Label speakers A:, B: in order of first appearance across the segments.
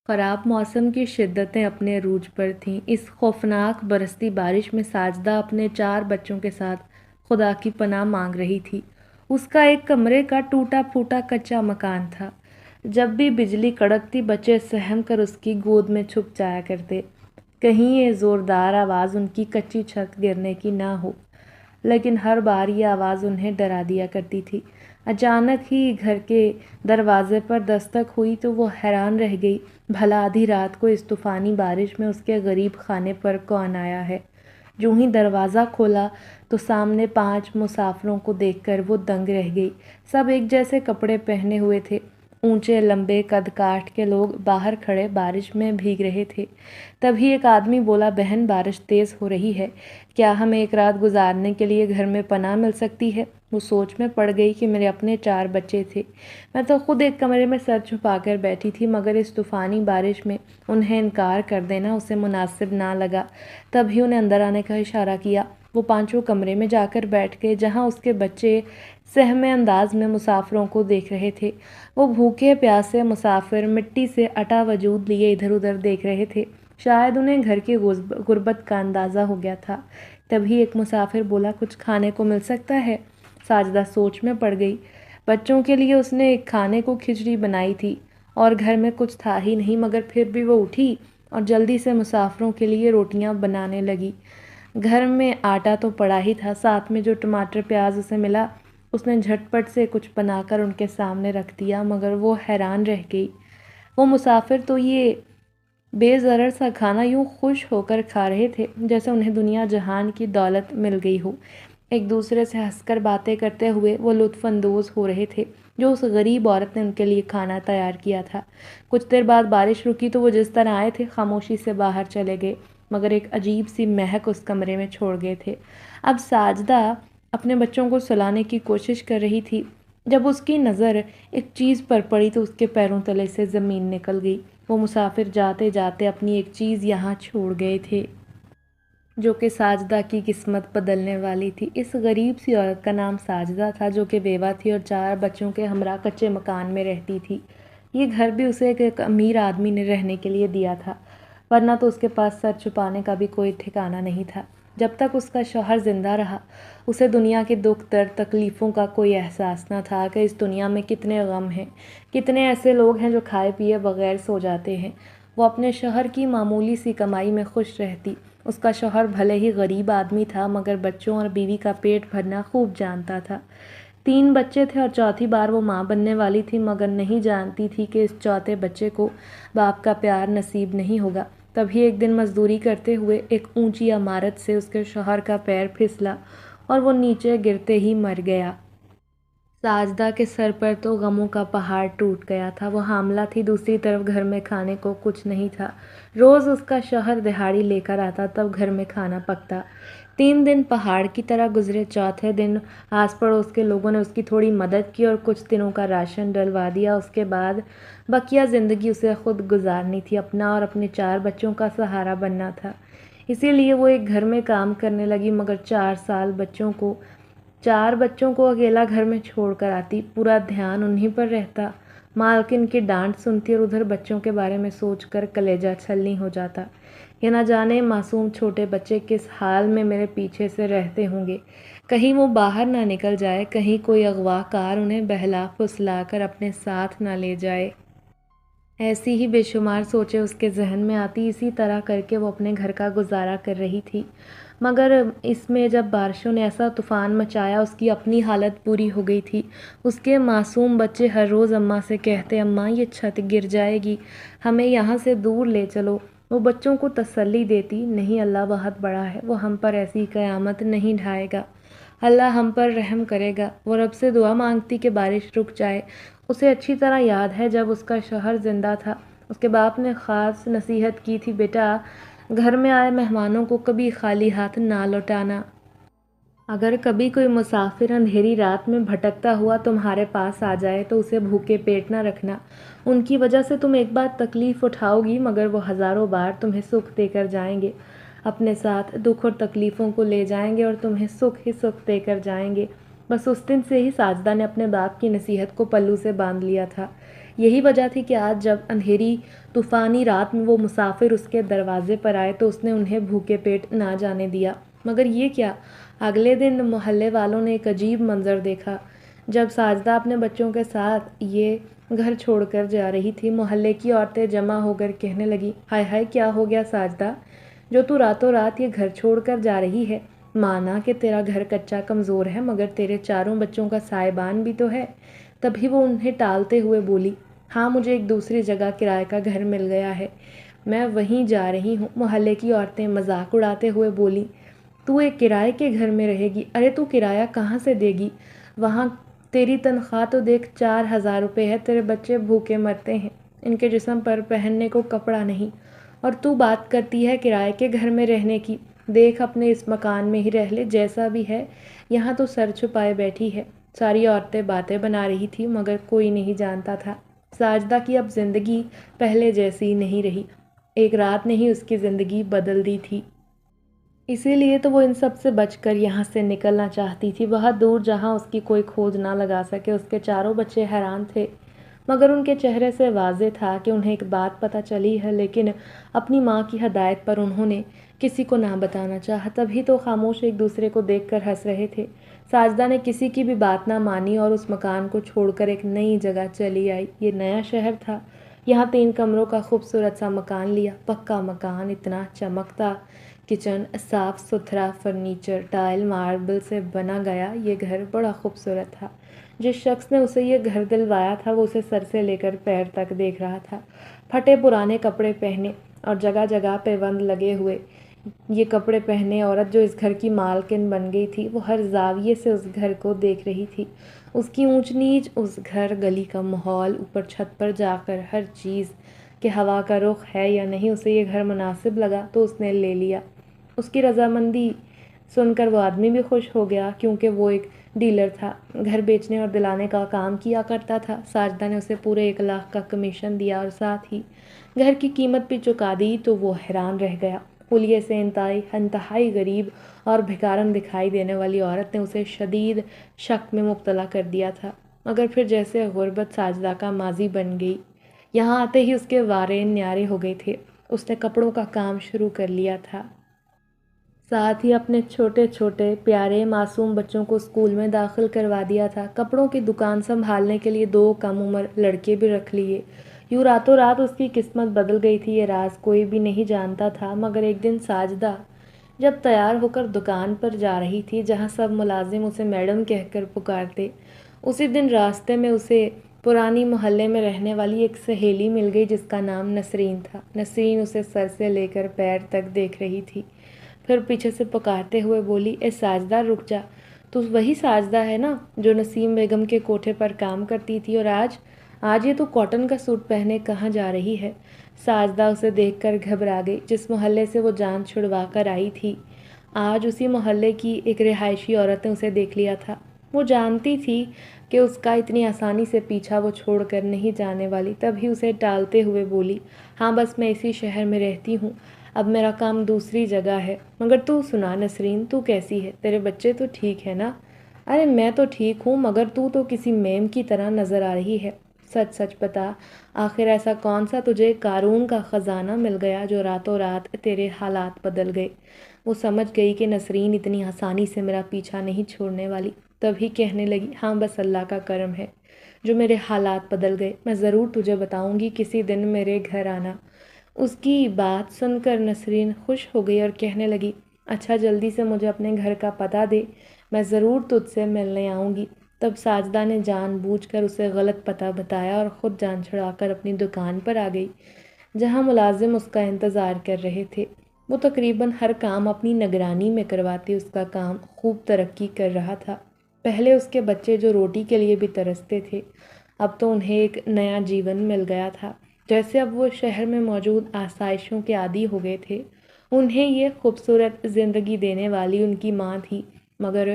A: خراب موسم کی شدتیں اپنے عروج پر تھیں۔ اس خوفناک برستی بارش میں ساجدہ اپنے 4 بچوں کے ساتھ خدا کی پناہ مانگ رہی تھی۔ اس کا ایک کمرے کا ٹوٹا پھوٹا کچا مکان تھا۔ جب بھی بجلی کڑکتی بچے سہم کر اس کی گود میں چھپ جایا کرتے، کہیں یہ زوردار آواز ان کی کچی چھت گرنے کی نہ ہو۔ لیکن ہر بار یہ آواز انہیں ڈرا دیا کرتی تھی۔ اچانک ہی گھر کے دروازے پر دستک ہوئی تو وہ حیران رہ گئی، بھلا آدھی رات کو اس طوفانی بارش میں اس کے غریب خانے پر کون آیا ہے؟ جو ہی دروازہ کھولا تو سامنے 5 مسافروں کو دیکھ کر وہ دنگ رہ گئی۔ سب ایک جیسے کپڑے پہنے ہوئے تھے۔ اونچے لمبے قد کاٹ کے لوگ باہر کھڑے بارش میں بھیگ رہے تھے۔ تبھی ایک آدمی بولا، بہن بارش تیز ہو رہی ہے، کیا ہمیں ایک رات گزارنے کے لیے گھر میں پناہ مل سکتی ہے؟ وہ سوچ میں پڑ گئی کہ میرے اپنے 4 بچے تھے، میں تو خود ایک کمرے میں سر چھپا کر بیٹھی تھی، مگر اس طوفانی بارش میں انہیں انکار کر دینا اسے مناسب نہ لگا۔ تبھی انہیں اندر آنے کا اشارہ کیا۔ وہ 5 کمرے میں جا کر بیٹھ گئے جہاں اس کے بچے سہمے انداز میں مسافروں کو دیکھ رہے تھے۔ وہ بھوکے پیاسے مسافر مٹی سے اٹا وجود لیے ادھر ادھر دیکھ رہے تھے۔ شاید انہیں گھر کی غربت کا اندازہ ہو گیا تھا۔ تبھی ایک مسافر بولا، کچھ کھانے کو مل سکتا ہے؟ ساجدہ سوچ میں پڑ گئی۔ بچوں کے لیے اس نے ایک کھانے کو کھچڑی بنائی تھی اور گھر میں کچھ تھا ہی نہیں، مگر پھر بھی وہ اٹھی اور جلدی سے مسافروں کے لیے روٹیاں بنانے لگی۔ گھر میں آٹا تو پڑا ہی تھا، ساتھ میں جو ٹماٹر پیاز اسے ملا اس نے جھٹ پٹ سے کچھ بنا کر ان کے سامنے رکھ دیا، مگر وہ حیران رہ گئی۔ وہ مسافر تو یہ بے ضرر سا کھانا یوں خوش ہو کر کھا رہے تھے جیسے انہیں دنیا جہان کی دولت مل گئی ہو۔ ایک دوسرے سے ہنس کر باتیں کرتے ہوئے وہ لطف اندوز ہو رہے تھے جو اس غریب عورت نے ان کے لیے کھانا تیار کیا تھا۔ کچھ دیر بعد بارش رکی تو وہ جس طرح آئے تھے خاموشی سے باہر چلے گئے، مگر ایک عجیب سی مہک اس کمرے میں چھوڑ گئے تھے۔ اب ساجدہ اپنے بچوں کو سلانے کی کوشش کر رہی تھی، جب اس کی نظر ایک چیز پر پڑی تو اس کے پیروں تلے سے زمین نکل گئی۔ وہ مسافر جاتے جاتے اپنی ایک چیز یہاں چھوڑ گئے تھے جو کہ ساجدہ کی قسمت بدلنے والی تھی۔ اس غریب سی عورت کا نام ساجدہ تھا، جو کہ بیوہ تھی اور 4 بچوں کے ہمراہ کچے مکان میں رہتی تھی۔ یہ گھر بھی اسے ایک امیر آدمی نے رہنے کے لیے دیا تھا، ورنہ تو اس کے پاس سر چھپانے کا بھی کوئی ٹھکانہ نہیں تھا۔ جب تک اس کا شوہر زندہ رہا اسے دنیا کے دکھ درد تکلیفوں کا کوئی احساس نہ تھا کہ اس دنیا میں کتنے غم ہیں، کتنے ایسے لوگ ہیں جو کھائے پیے بغیر سو جاتے ہیں۔ وہ اپنے شوہر کی معمولی سی کمائی میں خوش رہتی۔ اس کا شوہر بھلے ہی غریب آدمی تھا، مگر بچوں اور بیوی کا پیٹ بھرنا خوب جانتا تھا۔ 3 بچے تھے اور چوتھی بار وہ ماں بننے والی تھی، مگر نہیں جانتی تھی کہ اس چوتھے بچے کو باپ کا پیار نصیب نہیں ہوگا۔ تبھی ایک دن مزدوری کرتے ہوئے ایک اونچی عمارت سے اس کے شوہر کا پیر پھسلا اور وہ نیچے گرتے ہی مر گیا۔ ساجدہ کے سر پر تو غموں کا پہاڑ ٹوٹ گیا تھا۔ وہ حاملہ تھی، دوسری طرف گھر میں کھانے کو کچھ نہیں تھا۔ روز اس کا شوہر دہاڑی لے کر آتا، تب گھر میں کھانا پکتا۔ 3 دن پہاڑ کی طرح گزرے۔ چوتھے دن آس پڑوس کے لوگوں نے اس کی تھوڑی مدد کی اور کچھ دنوں کا راشن ڈلوا دیا۔ اس کے بعد بقیہ زندگی اسے خود گزارنی تھی، اپنا اور اپنے 4 بچوں کا سہارا بننا تھا۔ اسی لیے وہ ایک گھر میں کام کرنے لگی، مگر 4 سال 4 بچوں کو اکیلا گھر میں چھوڑ کر آتی، پورا دھیان انہی پر رہتا۔ مالکن کی ڈانٹ سنتی اور ادھر بچوں کے بارے میں سوچ کر کلیجہ چھلنی ہو جاتا کہ نہ جانے معصوم چھوٹے بچے کس حال میں میرے پیچھے سے رہتے ہوں گے، کہیں وہ باہر نہ نکل جائے، کہیں کوئی اغوا کار انہیں بہلا پھسلا کر اپنے ساتھ نہ لے جائے۔ ایسی ہی بے شمار سوچیں اس کے ذہن میں آتی۔ اسی طرح کر کے وہ اپنے گھر کا گزارا کر رہی تھی، مگر اس میں جب بارشوں نے ایسا طوفان مچایا اس کی اپنی حالت بری ہو گئی تھی۔ اس کے معصوم بچے ہر روز اماں سے کہتے، اماں یہ چھت گر جائے گی، ہمیں یہاں سے دور لے چلو۔ وہ بچوں کو تسلی دیتی، نہیں اللہ بہت بڑا ہے، وہ ہم پر ایسی قیامت نہیں ڈھائے گا، اللہ ہم پر رحم کرے گا۔ وہ رب سے دعا مانگتی کہ بارش رک جائے۔ اسے اچھی طرح یاد ہے جب اس کا شوہر زندہ تھا اس کے باپ نے خاص نصیحت کی تھی، بیٹا گھر میں آئے مہمانوں کو کبھی خالی ہاتھ نہ لوٹانا۔ اگر کبھی کوئی مسافر اندھیری رات میں بھٹکتا ہوا تمہارے پاس آ جائے تو اسے بھوکے پیٹ نہ رکھنا۔ ان کی وجہ سے تم ایک بار تکلیف اٹھاؤ گی، مگر وہ ہزاروں بار تمہیں سکھ دے کر جائیں گے۔ اپنے ساتھ دکھ اور تکلیفوں کو لے جائیں گے اور تمہیں سکھ ہی سکھ دے کر جائیں گے۔ بس اس دن سے ہی ساجدہ نے اپنے باپ کی نصیحت کو پلو سے باندھ لیا تھا۔ یہی وجہ تھی کہ آج جب اندھیری طوفانی رات میں وہ مسافر اس کے دروازے پر آئے تو اس نے انہیں بھوکے پیٹ نہ جانے دیا۔ مگر یہ کیا، اگلے دن محلے والوں نے ایک عجیب منظر دیکھا۔ جب ساجدہ اپنے بچوں کے ساتھ یہ گھر چھوڑ کر جا رہی تھی، محلے کی عورتیں جمع ہو کر کہنے لگی، ہائے ہائے کیا ہو گیا ساجدہ، جو تو راتوں رات یہ گھر چھوڑ کر جا رہی ہے؟ مانا کہ تیرا گھر کچا کمزور ہے، مگر تیرے چاروں بچوں کا سائبان بھی تو ہے۔ تبھی وہ انہیں ٹالتے ہوئے بولی، ہاں مجھے ایک دوسری جگہ کرائے کا گھر مل گیا ہے، میں وہیں جا رہی ہوں۔ محلے کی عورتیں مذاق اڑاتے ہوئے بولی، تو ایک کرائے کے گھر میں رہے گی؟ ارے تو کرایہ کہاں سے دے گی؟ وہاں تیری تنخواہ تو دیکھ 4,000 روپے ہے، تیرے بچے بھوکے مرتے ہیں، ان کے جسم پر پہننے کو کپڑا نہیں، اور تو بات کرتی ہے کرائے کے گھر میں رہنے کی؟ دیکھ اپنے اس مکان میں ہی رہ لے، جیسا بھی ہے، یہاں تو سر چھپائے بیٹھی ہے۔ ساری عورتیں باتیں بنا رہی تھی، مگر کوئی نہیں جانتا تھا ساجدہ کی اب زندگی پہلے جیسی نہیں رہی۔ ایک رات نے ہی اس کی زندگی بدل دی تھی۔ اسی لیے تو وہ ان سب سے بچ کر یہاں سے نکلنا چاہتی تھی، بہت دور جہاں اس کی کوئی کھوج نہ لگا سکے۔ اس کے چاروں بچے حیران تھے، مگر ان کے چہرے سے واضح تھا کہ انہیں ایک بات پتہ چلی ہے، لیکن اپنی ماں کی ہدایت پر انہوں نے کسی کو نہ بتانا چاہا۔ تبھی تو خاموش ایک دوسرے کو دیکھ کر ہنس رہے تھے۔ ساجدہ نے کسی کی بھی بات نہ مانی اور اس مکان کو چھوڑ کر ایک نئی جگہ چلی آئی۔ یہ نیا شہر تھا۔ یہاں 3 کمروں کا خوبصورت سا مکان لیا، پکا مکان، اتنا چمکتا کچن، صاف ستھرا فرنیچر، ٹائل ماربل سے بنا گیا یہ گھر بڑا خوبصورت تھا۔ جس شخص نے اسے یہ گھر دلوایا تھا وہ اسے سر سے لے کر پیر تک دیکھ رہا تھا۔ پھٹے پرانے کپڑے پہنے اور جگہ جگہ پہ بند لگے ہوئے یہ کپڑے پہنے عورت جو اس گھر کی مالکن بن گئی تھی، وہ ہر زاویے سے اس گھر کو دیکھ رہی تھی، اس کی اونچ نیچ، اس گھر گلی کا ماحول، اوپر چھت پر جا کر ہر چیز کہ ہوا کا رخ ہے یا نہیں۔ اسے یہ گھر مناسب لگا تو اس نے لے لیا۔ اس کی رضامندی سن کر وہ آدمی بھی خوش ہو گیا، کیونکہ وہ ایک ڈیلر تھا، گھر بیچنے اور دلانے کا کام کیا کرتا تھا۔ ساجدہ نے اسے پورے 1 لاکھ کا کمیشن دیا اور ساتھ ہی گھر کی قیمت بھی چکا دی تو وہ حیران رہ گیا۔ حلیے سے انتہائی غریب اور بھکارن دکھائی دینے والی عورت نے اسے شدید شک میں مبتلا کر دیا تھا، مگر پھر جیسے غربت ساجدہ کا ماضی بن گئی۔ یہاں آتے ہی اس کے وارے نیارے ہو گئے تھے۔ اس نے کپڑوں کا کام شروع کر لیا تھا، ساتھ ہی اپنے چھوٹے چھوٹے پیارے معصوم بچوں کو اسکول میں داخل کروا دیا تھا۔ کپڑوں کی دکان سنبھالنے کے لیے 2 کم عمر لڑکے بھی رکھ لیے۔ یوں راتوں رات اس کی قسمت بدل گئی تھی، یہ راز کوئی بھی نہیں جانتا تھا۔ مگر ایک دن ساجدہ جب تیار ہو کر دکان پر جا رہی تھی، جہاں سب ملازم اسے میڈم کہہ کر پکارتے، اسی دن راستے میں اسے پرانی محلے میں رہنے والی ایک سہیلی مل گئی جس کا نام نسرین تھا۔ نسرین اسے سر سے لے کر پیر تک دیکھ رہی تھی، پھر پیچھے سے پکارتے ہوئے بولی، اے ساجدہ رک جا، تو وہی ساجدہ ہے نا جو نسیم بیگم کے کوٹھے پر کام کرتی تھی، اور آج یہ تو کاٹن کا سوٹ پہنے کہاں جا رہی ہے؟ ساجدہ اسے دیکھ کر گھبرا گئی۔ جس محلے سے وہ جان چھڑوا کر آئی تھی، آج اسی محلے کی ایک رہائشی عورت نے اسے دیکھ لیا تھا۔ وہ جانتی تھی کہ اس کا اتنی آسانی سے پیچھا وہ چھوڑ کر نہیں جانے والی، تبھی اسے ٹالتے ہوئے بولی، ہاں بس میں اسی شہر میں رہتی ہوں، اب میرا کام دوسری جگہ ہے۔ مگر تو سنا نسرین، تو کیسی ہے؟ تیرے بچے تو ٹھیک ہے نا؟ ارے میں تو ٹھیک ہوں، مگر تو کسی میم کی طرح نظر آ رہی ہے۔ سچ سچ بتا، آخر ایسا کون سا تجھے قارون کا خزانہ مل گیا جو راتوں رات تیرے حالات بدل گئے؟ وہ سمجھ گئی کہ نسرین اتنی آسانی سے میرا پیچھا نہیں چھوڑنے والی، تبھی کہنے لگی، ہاں بس اللہ کا کرم ہے جو میرے حالات بدل گئے، میں ضرور تجھے بتاؤں گی، کسی دن میرے گھر آنا۔ اس کی بات سن کر نسرین خوش ہو گئی اور کہنے لگی، اچھا جلدی سے مجھے اپنے گھر کا پتہ دے، میں ضرور تجھ سے ملنے آؤں گی۔ تب ساجدہ نے جان بوجھ کر اسے غلط پتہ بتایا اور خود جان چھڑا کر اپنی دکان پر آ گئی، جہاں ملازم اس کا انتظار کر رہے تھے۔ وہ تقریباً ہر کام اپنی نگرانی میں کرواتی، اس کا کام خوب ترقی کر رہا تھا۔ پہلے اس کے بچے جو روٹی کے لیے بھی ترستے تھے، اب تو انہیں ایک نیا جیون مل گیا تھا، جیسے اب وہ شہر میں موجود آسائشوں کے عادی ہو گئے تھے۔ انہیں یہ خوبصورت زندگی دینے والی ان کی ماں تھی، مگر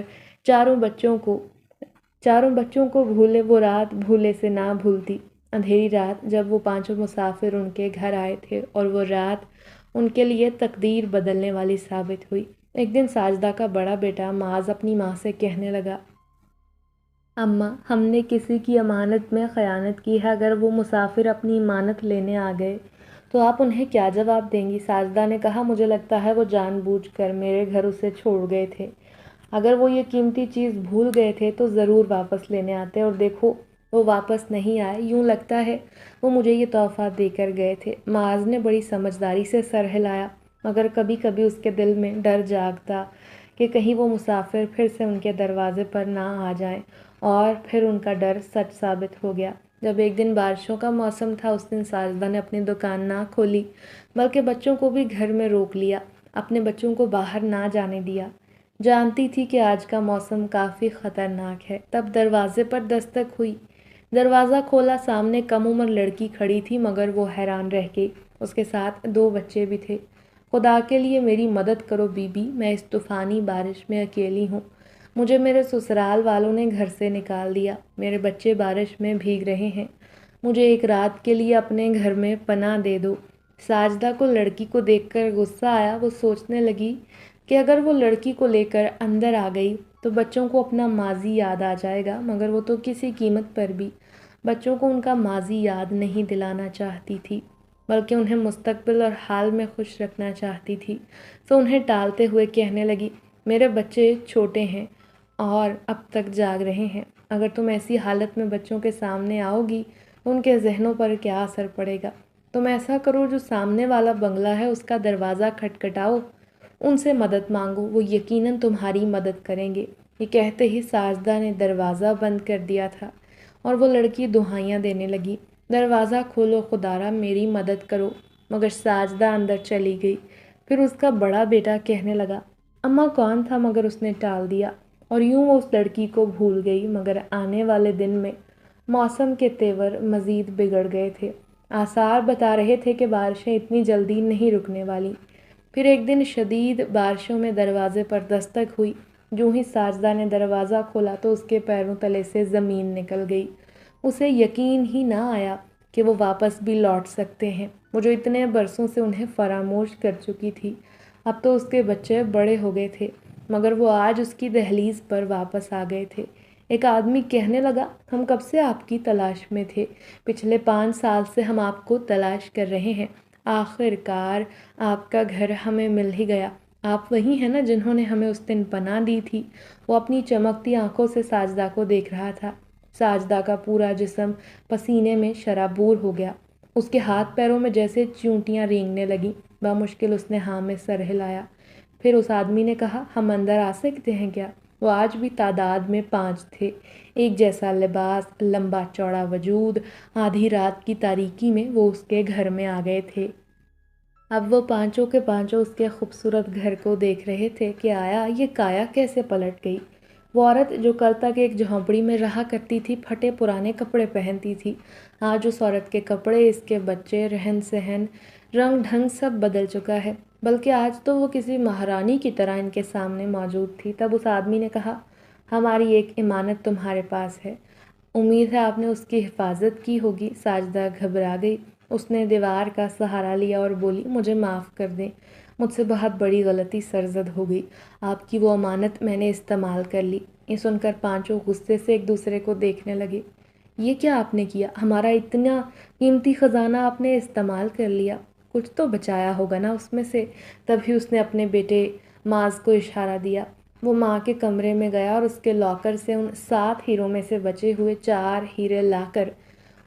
A: چاروں بچوں کو بھولے وہ رات بھولے سے نہ بھولتی، اندھیری رات جب وہ 5 مسافر ان کے گھر آئے تھے، اور وہ رات ان کے لیے تقدیر بدلنے والی ثابت ہوئی۔ ایک دن ساجدہ کا بڑا بیٹا معاذ اپنی ماں سے کہنے لگا، اماں، ہم نے کسی کی امانت میں خیانت کی ہے، اگر وہ مسافر اپنی امانت لینے آ گئے تو آپ انہیں کیا جواب دیں گی؟ ساجدہ نے کہا، مجھے لگتا ہے وہ جان بوجھ کر میرے گھر اسے چھوڑ گئے تھے۔ اگر وہ یہ قیمتی چیز بھول گئے تھے تو ضرور واپس لینے آتے، اور دیکھو وہ واپس نہیں آئے، یوں لگتا ہے وہ مجھے یہ تحفہ دے کر گئے تھے۔ معاذ نے بڑی سمجھداری سے سر ہلایا، مگر کبھی کبھی اس کے دل میں ڈر جاگتا کہ کہیں وہ مسافر پھر سے ان کے دروازے پر نہ آ جائیں، اور پھر ان کا ڈر سچ ثابت ہو گیا۔ جب ایک دن بارشوں کا موسم تھا، اس دن ساجدہ نے اپنی دکان نہ کھولی بلکہ بچوں کو بھی گھر میں روک لیا، اپنے بچوں کو باہر نہ جانے دیا۔ جانتی تھی کہ آج کا موسم کافی خطرناک ہے، تب دروازے پر دستک ہوئی۔ دروازہ کھولا، سامنے کم عمر لڑکی کھڑی تھی، مگر وہ حیران رہ گئی۔ اس کے ساتھ 2 بچے بھی تھے۔ خدا کے لیے میری مدد کرو بی بی، میں اس طوفانی بارش میں اکیلی ہوں۔ مجھے میرے سسرال والوں نے گھر سے نکال دیا، میرے بچے بارش میں بھیگ رہے ہیں، مجھے ایک رات کے لیے اپنے گھر میں پناہ دے دو۔ ساجدہ کو لڑکی کو دیکھ کر غصہ آیا، وہ سوچنے لگی کہ اگر وہ لڑکی کو لے کر اندر آ گئی تو بچوں کو اپنا ماضی یاد آ جائے گا، مگر وہ تو کسی قیمت پر بھی بچوں کو ان کا ماضی یاد نہیں دلانا چاہتی تھی، بلکہ انہیں مستقبل اور حال میں خوش رکھنا چاہتی تھی۔ تو انہیں ٹالتے ہوئے کہنے لگی، میرے بچے چھوٹے ہیں اور اب تک جاگ رہے ہیں، اگر تم ایسی حالت میں بچوں کے سامنے آؤ گی تو ان کے ذہنوں پر کیا اثر پڑے گا؟ تم ایسا کرو، جو سامنے والا بنگلہ ہے اس کا دروازہ کھٹکھٹاؤ، ان سے مدد مانگو، وہ یقیناً تمہاری مدد کریں گے۔ یہ کہتے ہی ساجدہ نے دروازہ بند کر دیا تھا اور وہ لڑکی دہائیاں دینے لگی، دروازہ کھولو خدارا، میری مدد کرو، مگر ساجدہ اندر چلی گئی۔ پھر اس کا بڑا بیٹا کہنے لگا، اماں کون تھا، مگر اس نے ٹال دیا، اور یوں وہ اس لڑکی کو بھول گئی۔ مگر آنے والے دن میں موسم کے تیور مزید بگڑ گئے تھے، آثار بتا رہے تھے کہ بارشیں اتنی جلدی نہیں رکنے والی۔ پھر ایک دن شدید بارشوں میں دروازے پر دستک ہوئی، جو ہی ساجدہ نے دروازہ کھولا تو اس کے پیروں تلے سے زمین نکل گئی۔ اسے یقین ہی نہ آیا کہ وہ واپس بھی لوٹ سکتے ہیں، وہ جو اتنے برسوں سے انہیں فراموش کر چکی تھی۔ اب تو اس کے بچے بڑے ہو گئے تھے، مگر وہ آج اس کی دہلیز پر واپس آ گئے تھے۔ ایک آدمی کہنے لگا، ہم کب سے آپ کی تلاش میں تھے، پچھلے 5 سال سے ہم آپ کو تلاش کر رہے ہیں، آخر کار آپ کا گھر ہمیں مل ہی گیا۔ آپ وہی ہیں نا جنہوں نے ہمیں اس دن پناہ دی تھی؟ وہ اپنی چمکتی آنکھوں سے ساجدہ کو دیکھ رہا تھا۔ ساجدہ کا پورا جسم پسینے میں شرابور ہو گیا، اس کے ہاتھ پیروں میں جیسے چیونٹیاں رینگنے لگیں۔ بمشکل اس نے ہاں میں سر ہلایا۔ پھر اس آدمی نے کہا، ہم اندر آ سکتے ہیں کیا؟ وہ آج بھی تعداد میں 5 تھے، ایک جیسا لباس، لمبا چوڑا وجود، آدھی رات کی تاریکی میں وہ اس کے گھر میں آ گئے تھے۔ اب وہ پانچوں کے پانچوں اس کے خوبصورت گھر کو دیکھ رہے تھے کہ آیا یہ کایا کیسے پلٹ گئی۔ وہ عورت جو کل تک ایک جھونپڑی میں رہا کرتی تھی، پھٹے پرانے کپڑے پہنتی تھی، آج اس عورت کے کپڑے، اس کے بچے، رہن سہن، رنگ ڈھنگ سب بدل چکا ہے، بلکہ آج تو وہ کسی مہارانی کی طرح ان کے سامنے موجود تھی۔ تب اس آدمی نے کہا، ہماری ایک امانت تمہارے پاس ہے، امید ہے آپ نے اس کی حفاظت کی ہوگی۔ ساجدہ گھبرا گئی، اس نے دیوار کا سہارا لیا اور بولی، مجھے معاف کر دیں، مجھ سے بہت بڑی غلطی سرزد ہو گئی، آپ کی وہ امانت میں نے استعمال کر لی۔ یہ سن کر پانچوں غصے سے ایک دوسرے کو دیکھنے لگے۔ یہ کیا آپ نے کیا؟ ہمارا اتنا قیمتی خزانہ آپ نے استعمال کر لیا، کچھ تو بچایا ہوگا نا اس میں سے۔ تبھی اس نے اپنے بیٹے معاذ کو اشارہ دیا۔ وہ ماں کے کمرے میں گیا اور اس کے لاکر سے ان 7 ہیروں میں سے بچے ہوئے 4 ہیرے لا کر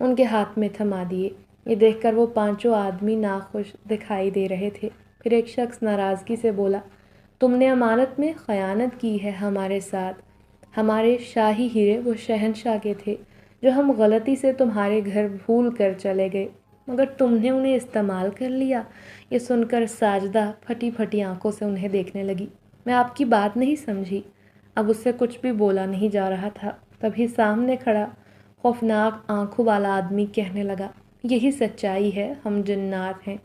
A: ان کے ہاتھ میں تھما دیے۔ یہ دیکھ کر وہ پانچوں آدمی ناخوش دکھائی دے رہے تھے۔ پھر ایک شخص ناراضگی سے بولا، تم نے امانت میں خیانت کی ہے ہمارے ساتھ۔ ہمارے شاہی ہیرے وہ شہنشاہ کے تھے جو ہم غلطی سے تمہارے گھر بھول کر چلے گئے، مگر تم نے انہیں استعمال کر لیا۔ یہ سن کر ساجدہ پھٹی پھٹی آنکھوں سے انہیں دیکھنے لگی۔ میں آپ کی بات نہیں سمجھی۔ اب اس سے کچھ بھی بولا نہیں جا رہا تھا۔ تبھی سامنے کھڑا خوفناک آنکھوں والا آدمی کہنے لگا، یہی سچائی ہے، ہم جنات ہیں،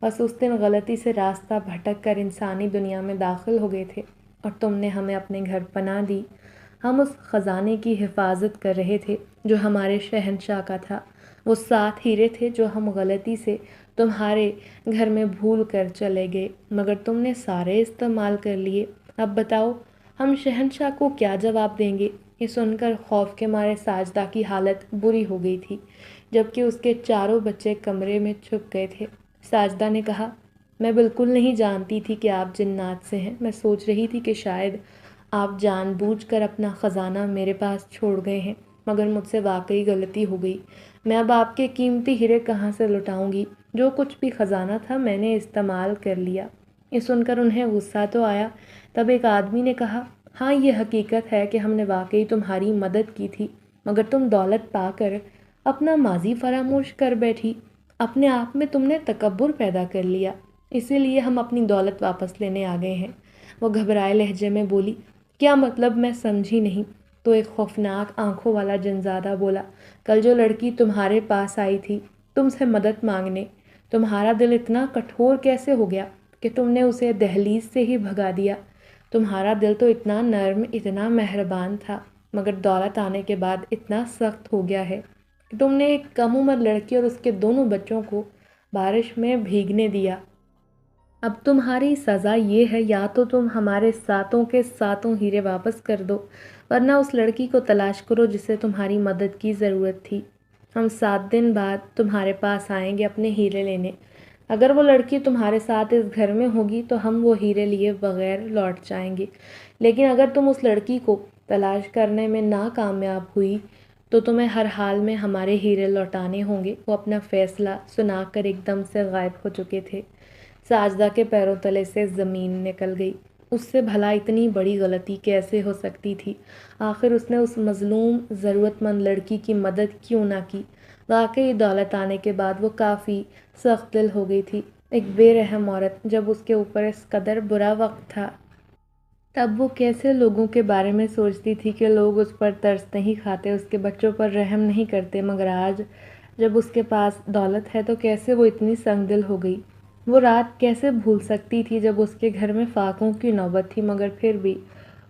A: بس اس دن غلطی سے راستہ بھٹک کر انسانی دنیا میں داخل ہو گئے تھے اور تم نے ہمیں اپنے گھر پناہ دی۔ ہم اس خزانے کی حفاظت کر رہے تھے جو ہمارے شہنشاہ کا تھا، وہ 7 ہیرے تھے جو ہم غلطی سے تمہارے گھر میں بھول کر چلے گئے، مگر تم نے سارے استعمال کر لیے۔ اب بتاؤ ہم شہنشاہ کو کیا جواب دیں گے؟ یہ سن کر خوف کے مارے ساجدہ کی حالت بری ہو گئی تھی، جبکہ اس کے چاروں بچے کمرے میں چھپ گئے تھے۔ ساجدہ نے کہا، میں بالکل نہیں جانتی تھی کہ آپ جنات سے ہیں۔ میں سوچ رہی تھی کہ شاید آپ جان بوجھ کر اپنا خزانہ میرے پاس چھوڑ گئے ہیں، مگر مجھ سے واقعی غلطی ہو گئی۔ میں اب آپ کے قیمتی ہیرے کہاں سے لٹاؤں گی؟ جو کچھ بھی خزانہ تھا میں نے استعمال کر لیا۔ یہ سن کر انہیں غصہ تو آیا۔ تب ایک آدمی نے کہا، ہاں یہ حقیقت ہے کہ ہم نے واقعی تمہاری مدد کی تھی، مگر تم دولت پا کر اپنا ماضی فراموش کر بیٹھی۔ اپنے آپ میں تم نے تکبر پیدا کر لیا، اسی لیے ہم اپنی دولت واپس لینے آ گئے ہیں۔ وہ گھبرائے لہجے میں بولی، کیا مطلب؟ میں سمجھی نہیں۔ تو ایک خوفناک آنکھوں والا جنزادہ بولا، کل جو لڑکی تمہارے پاس آئی تھی تم سے مدد مانگنے، تمہارا دل اتنا کٹھور کیسے ہو گیا کہ تم نے اسے دہلیز سے ہی بھگا دیا؟ تمہارا دل تو اتنا نرم، اتنا مہربان تھا، مگر دولت آنے کے بعد اتنا سخت ہو گیا ہے کہ تم نے ایک کم عمر لڑکی اور اس کے دونوں بچوں کو بارش میں بھیگنے دیا۔ اب تمہاری سزا یہ ہے، یا تو تم ہمارے ساتوں کے ساتوں ہیرے واپس کر دو، ورنہ اس لڑکی کو تلاش کرو جسے تمہاری مدد کی ضرورت تھی۔ ہم 7 دن بعد تمہارے پاس آئیں گے اپنے ہیرے لینے۔ اگر وہ لڑکی تمہارے ساتھ اس گھر میں ہوگی تو ہم وہ ہیرے لیے بغیر لوٹ جائیں گے، لیکن اگر تم اس لڑکی کو تلاش کرنے میں ناکامیاب ہوئی تو تمہیں ہر حال میں ہمارے ہیرے لوٹانے ہوں گے۔ وہ اپنا فیصلہ سنا کر ایک دم سے غائب ہو چکے تھے۔ ساجدہ کے پیروں تلے سے زمین نکل گئی۔ اس سے بھلا اتنی بڑی غلطی کیسے ہو سکتی تھی؟ آخر اس نے اس مظلوم ضرورت مند لڑکی کی مدد کیوں نہ کی؟ واقعی دولت آنے کے بعد وہ کافی سخت دل ہو گئی تھی۔ ایک بے رحم عورت جب اس کے اوپر اس قدر برا وقت تھا تب وہ کیسے لوگوں کے بارے میں سوچتی تھی کہ لوگ اس پر ترس نہیں کھاتے، اس کے بچوں پر رحم نہیں کرتے، مگر آج جب اس کے پاس دولت ہے تو کیسے وہ اتنی سنگ دل ہو گئی؟ وہ رات کیسے بھول سکتی تھی جب اس کے گھر میں فاقوں کی نوبت تھی، مگر پھر بھی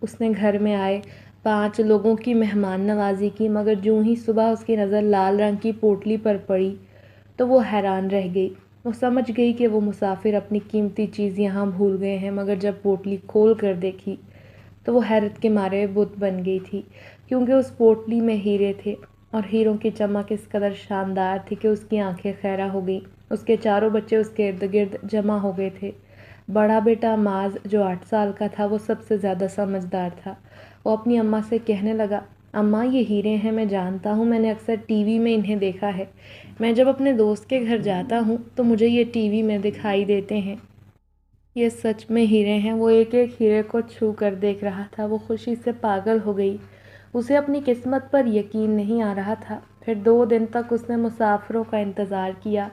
A: اس نے گھر میں آئے 5 لوگوں کی مہمان نوازی کی، مگر جوں ہی صبح اس کی نظر لال رنگ کی پوٹلی پر پڑی تو وہ حیران رہ گئی۔ وہ سمجھ گئی کہ وہ مسافر اپنی قیمتی چیز یہاں بھول گئے ہیں، مگر جب پوٹلی کھول کر دیکھی تو وہ حیرت کے مارے بت بن گئی تھی، کیونکہ اس پوٹلی میں ہیرے تھے، اور ہیروں کی چمک اس قدر شاندار تھی کہ اس کی آنکھیں خیرہ ہو گئیں۔ اس کے چاروں بچے اس کے ارد گرد جمع ہو گئے تھے۔ بڑا بیٹا معاذ جو 8 سال کا تھا وہ سب سے زیادہ سمجھدار تھا۔ وہ اپنی اماں سے کہنے لگا، اماں یہ ہیرے ہیں، میں جانتا ہوں، میں نے اکثر ٹی وی میں انہیں دیکھا ہے۔ میں جب اپنے دوست کے گھر جاتا ہوں تو مجھے یہ ٹی وی میں دکھائی دیتے ہیں۔ یہ سچ میں ہیرے ہیں۔ وہ ایک ایک ہیرے کو چھو کر دیکھ رہا تھا۔ وہ خوشی سے پاگل ہو گئی۔ اسے اپنی قسمت پر یقین نہیں آ رہا تھا۔ پھر 2 دن تک اس نے مسافروں کا انتظار کیا،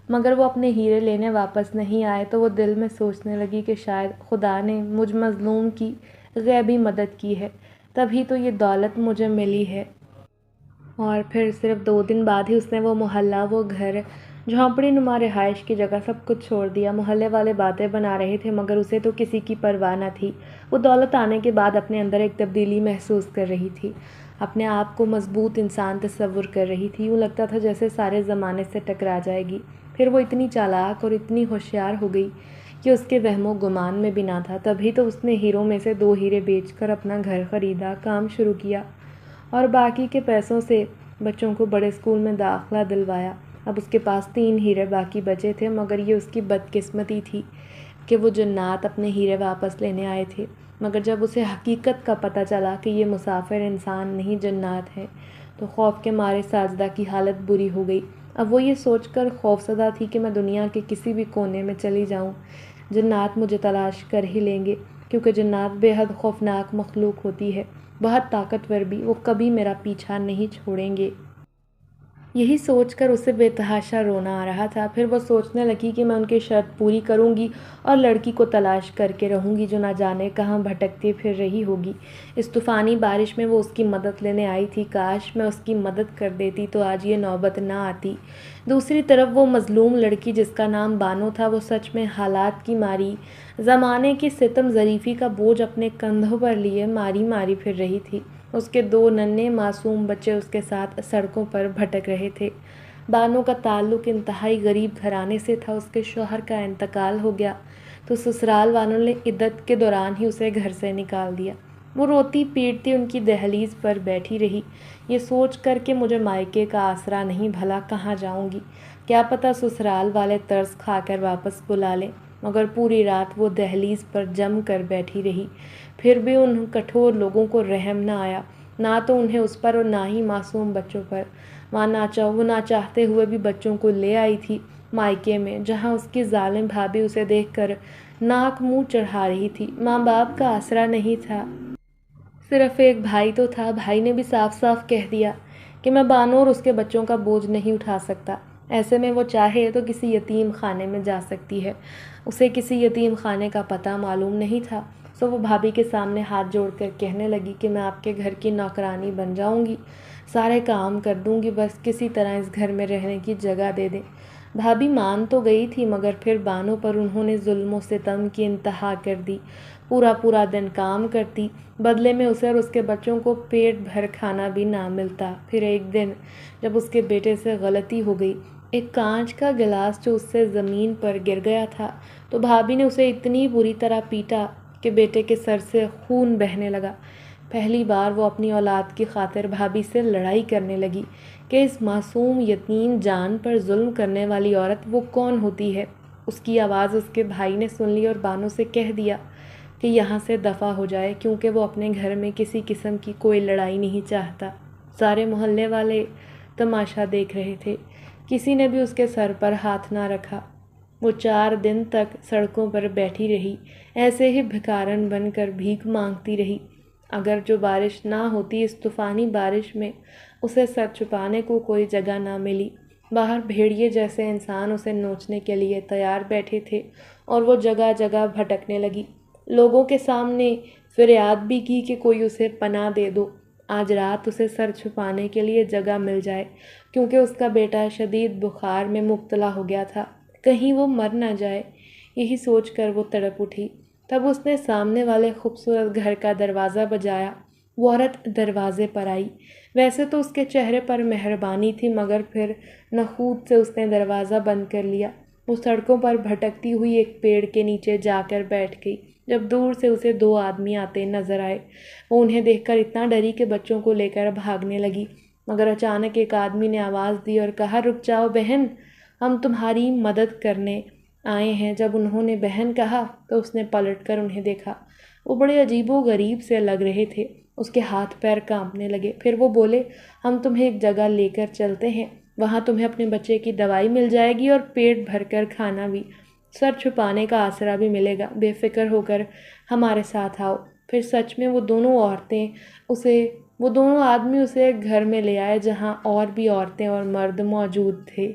A: مگر وہ اپنے ہیرے لینے واپس نہیں آئے تو وہ دل میں سوچنے لگی کہ شاید خدا نے مجھ مظلوم کی غیبی مدد کی ہے، تبھی تو یہ دولت مجھے ملی ہے۔ اور پھر صرف 2 دن بعد ہی اس نے وہ محلہ، وہ گھر، جھونپڑی نما رہائش کی جگہ سب کچھ چھوڑ دیا۔ محلے والے باتیں بنا رہے تھے مگر اسے تو کسی کی پرواہ نہ تھی۔ وہ دولت آنے کے بعد اپنے اندر ایک تبدیلی محسوس کر رہی تھی، اپنے آپ کو مضبوط انسان تصور کر رہی تھی۔ یوں لگتا تھا جیسے سارے زمانے سے ٹکرا جائے گی۔ پھر وہ اتنی چالاک اور اتنی ہوشیار ہو گئی کہ اس کے وہم و گمان میں بھی نہ تھا۔ تبھی تو اس نے ہیروں میں سے 2 ہیرے بیچ کر اپنا گھر خریدا، کام شروع کیا اور باقی کے پیسوں سے بچوں کو بڑے اسکول میں داخلہ دلوایا۔ اب اس کے پاس 3 ہیرے باقی بچے تھے، مگر یہ اس کی بدقسمتی تھی کہ وہ جنات اپنے ہیرے واپس لینے آئے تھے۔ مگر جب اسے حقیقت کا پتہ چلا کہ یہ مسافر انسان نہیں جنات ہیں تو خوف کے مارے ساجدہ کی حالت بری ہو گئی۔ اب وہ یہ سوچ کر خوفزدہ تھی کہ میں دنیا کے کسی بھی کونے میں چلی جاؤں، جنات مجھے تلاش کر ہی لیں گے، کیونکہ جنات بے حد خوفناک مخلوق ہوتی ہے، بہت طاقتور بھی، وہ کبھی میرا پیچھا نہیں چھوڑیں گے۔ یہی سوچ کر اسے بے تحاشا رونا آ رہا تھا۔ پھر وہ سوچنے لگی کہ میں ان کی شرط پوری کروں گی اور لڑکی کو تلاش کر کے رہوں گی جو نہ جانے کہاں بھٹکتی پھر رہی ہوگی۔ اس طوفانی بارش میں وہ اس کی مدد لینے آئی تھی، کاش میں اس کی مدد کر دیتی تو آج یہ نوبت نہ آتی۔ دوسری طرف وہ مظلوم لڑکی جس کا نام بانو تھا، وہ سچ میں حالات کی ماری، زمانے کی ستم ظریفی کا بوجھ اپنے کندھوں پر لیے ماری ماری پھر رہی تھی۔ اس کے 2 ننھے معصوم بچے اس کے ساتھ سڑکوں پر بھٹک رہے تھے۔ بانو کا تعلق انتہائی غریب گھرانے سے تھا۔ اس کے شوہر کا انتقال ہو گیا تو سسرال والوں نے عدت کے دوران ہی اسے گھر سے نکال دیا۔ وہ روتی پیٹتی ان کی دہلیز پر بیٹھی رہی، یہ سوچ کر کہ مجھے مائکے کا آسرا نہیں، بھلا کہاں جاؤں گی، کیا پتہ سسرال والے ترس کھا کر واپس بلا لیں۔ مگر پوری رات وہ دہلیز پر جم کر بیٹھی رہی، پھر بھی ان کٹھور لوگوں کو رحم نہ آیا، نہ تو انہیں اس پر اور نہ ہی معصوم بچوں پر۔ وہ نہ چاہتے ہوئے بھی بچوں کو لے آئی تھی مائکے میں، جہاں اس کی ظالم بھابھی اسے دیکھ کر ناک منہ چڑھا رہی تھی۔ ماں باپ کا آسرا نہیں تھا، صرف ایک بھائی تو تھا۔ بھائی نے بھی صاف صاف کہہ دیا کہ میں بانو اور اس کے بچوں کا بوجھ نہیں اٹھا سکتا، ایسے میں وہ چاہے تو کسی یتیم خانے میں جا سکتی ہے۔ اسے کسی یتیم خانے کا پتہ معلوم نہیں تھا، سو وہ بھابھی کے سامنے ہاتھ جوڑ کر کہنے لگی کہ میں آپ کے گھر کی نوکرانی بن جاؤں گی، سارے کام کر دوں گی، بس کسی طرح اس گھر میں رہنے کی جگہ دے دیں۔ بھابھی مان تو گئی تھی، مگر پھر بانو پر انہوں نے ظلم و ستم کی انتہا کر دی۔ پورا دن کام کرتی، بدلے میں اسے اور اس کے بچوں کو پیٹ بھر کھانا بھی نہ ملتا۔ پھر ایک دن جب اس کے بیٹے سے غلطی ہو گئی، ایک کانچ کا گلاس جو اس سے زمین پر گر گیا تھا، تو بھابھی نے اسے اتنی بری طرح پیٹا کہ بیٹے کے سر سے خون بہنے لگا۔ پہلی بار وہ اپنی اولاد کی خاطر بھابھی سے لڑائی کرنے لگی کہ اس معصوم یتیم جان پر ظلم کرنے والی عورت وہ کون ہوتی ہے۔ اس کی آواز اس کے بھائی نے سن لی اور بانو سے کہہ دیا کہ یہاں سے دفع ہو جائے، کیونکہ وہ اپنے گھر میں کسی قسم کی کوئی لڑائی نہیں چاہتا۔ سارے محلے والے تماشا دیکھ رہے تھے، کسی نے بھی اس کے سر پر ہاتھ نہ رکھا۔ وہ 4 دن تک سڑکوں پر بیٹھی رہی، ایسے ہی بھکارن بن کر بھیک مانگتی رہی۔ اگر جو بارش نہ ہوتی، اس طوفانی بارش میں اسے سر چھپانے کو کوئی جگہ نہ ملی۔ باہر بھیڑیے جیسے انسان اسے نوچنے کے لیے تیار بیٹھے تھے اور وہ جگہ جگہ بھٹکنے لگی، لوگوں کے سامنے فریاد بھی کی کہ کوئی اسے پناہ دے دو، آج رات اسے سر چھپانے کے لیے جگہ مل جائے، کیونکہ اس کا بیٹا شدید بخار میں مبتلا ہو گیا تھا، کہیں وہ مر نہ جائے۔ یہی سوچ کر وہ تڑپ اٹھی۔ تب اس نے سامنے والے خوبصورت گھر کا دروازہ بجایا۔ وہ عورت دروازے پر آئی، ویسے تو اس کے چہرے پر مہربانی تھی، مگر پھر نخوت سے اس نے دروازہ بند کر لیا۔ وہ سڑکوں پر بھٹکتی ہوئی ایک پیڑ کے نیچے جا کر بیٹھ گئی۔ جب دور سے اسے 2 آدمی آتے نظر آئے، وہ انہیں دیکھ کر اتنا ڈری کہ بچوں کو لے کر بھاگنے لگی، مگر اچانک ایک آدمی نے آواز دی اور کہا، رک جاؤ بہن، ہم تمہاری مدد کرنے آئے ہیں۔ جب انہوں نے بہن کہا تو اس نے پلٹ کر انہیں دیکھا، وہ بڑے عجیب و غریب سے لگ رہے تھے، اس کے ہاتھ پیر کانپنے لگے۔ پھر وہ بولے، ہم تمہیں ایک جگہ لے کر چلتے ہیں، وہاں تمہیں اپنے بچے کی دوائی مل جائے گی اور پیٹ بھر کر کھانا بھی، سر چھپانے کا آسرا بھی ملے گا، بے فکر ہو کر ہمارے ساتھ آؤ۔ پھر سچ میں وہ دونوں آدمی اسے ایک گھر میں لے آئے، جہاں اور بھی عورتیں اور مرد موجود تھے۔